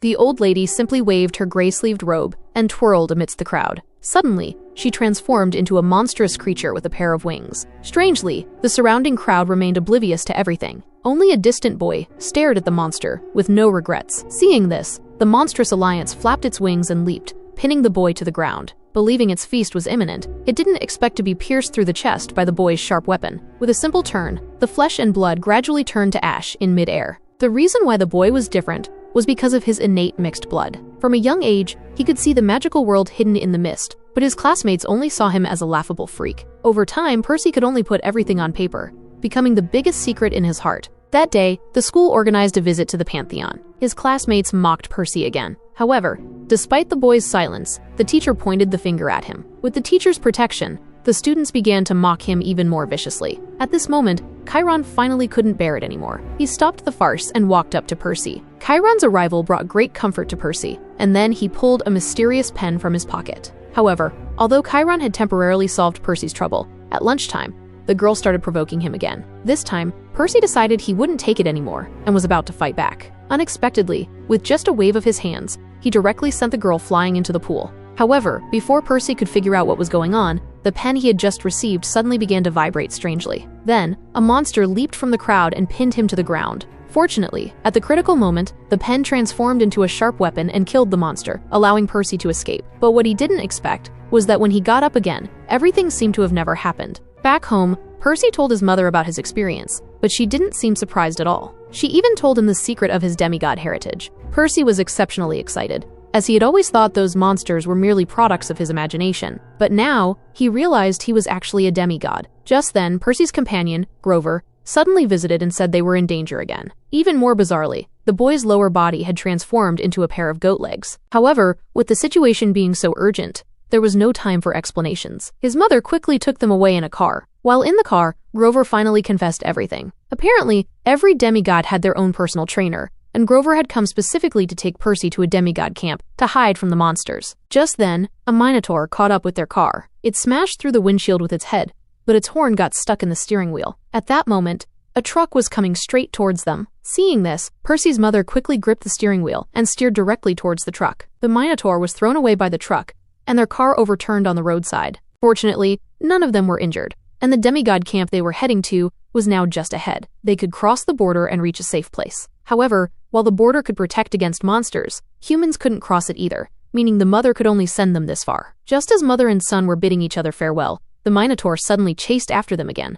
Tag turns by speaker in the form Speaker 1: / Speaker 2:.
Speaker 1: The old lady simply waved her gray-sleeved robe and twirled amidst the crowd. Suddenly, she transformed into a monstrous creature with a pair of wings. Strangely, the surrounding crowd remained oblivious to everything. Only a distant boy stared at the monster with no regrets. Seeing this, the monstrous alliance flapped its wings and leaped, pinning the boy to the ground. Believing its feast was imminent, it didn't expect to be pierced through the chest by the boy's sharp weapon. With a simple turn, the flesh and blood gradually turned to ash in mid-air. The reason why the boy was different was because of his innate mixed blood. From a young age, he could see the magical world hidden in the mist, but his classmates only saw him as a laughable freak. Over time, Percy could only put everything on paper, becoming the biggest secret in his heart. That day, the school organized a visit to the Pantheon. His classmates mocked Percy again. However, despite the boy's silence, the teacher pointed the finger at him. With the teacher's protection, the students began to mock him even more viciously. At this moment, Chiron finally couldn't bear it anymore. He stopped the farce and walked up to Percy. Chiron's arrival brought great comfort to Percy, and then he pulled a mysterious pen from his pocket. However, although Chiron had temporarily solved Percy's trouble, at lunchtime, the girl started provoking him again. This time, Percy decided he wouldn't take it anymore and was about to fight back. Unexpectedly, with just a wave of his hands, he directly sent the girl flying into the pool. However, before Percy could figure out what was going on, the pen he had just received suddenly began to vibrate strangely. Then, a monster leaped from the crowd and pinned him to the ground. Fortunately, at the critical moment, the pen transformed into a sharp weapon and killed the monster, allowing Percy to escape. But what he didn't expect was that when he got up again, everything seemed to have never happened. Back home, Percy told his mother about his experience, but she didn't seem surprised at all. She even told him the secret of his demigod heritage. Percy was exceptionally excited, as he had always thought those monsters were merely products of his imagination. But now, he realized he was actually a demigod. Just then, Percy's companion, Grover, suddenly visited and said they were in danger again. Even more bizarrely, the boy's lower body had transformed into a pair of goat legs. However, with the situation being so urgent, there was no time for explanations. His mother quickly took them away in a car. While in the car, Grover finally confessed everything. Apparently, every demigod had their own personal trainer, and Grover had come specifically to take Percy to a demigod camp to hide from the monsters. Just then, a minotaur caught up with their car. It smashed through the windshield with its head, but its horn got stuck in the steering wheel. At that moment, a truck was coming straight towards them. Seeing this, Percy's mother quickly gripped the steering wheel and steered directly towards the truck. The minotaur was thrown away by the truck, and their car overturned on the roadside. Fortunately, none of them were injured, and the demigod camp they were heading to was now just ahead. They could cross the border and reach a safe place. However, while the border could protect against monsters, humans couldn't cross it either, meaning the mother could only send them this far. Just as mother and son were bidding each other farewell, the minotaur suddenly chased after them again.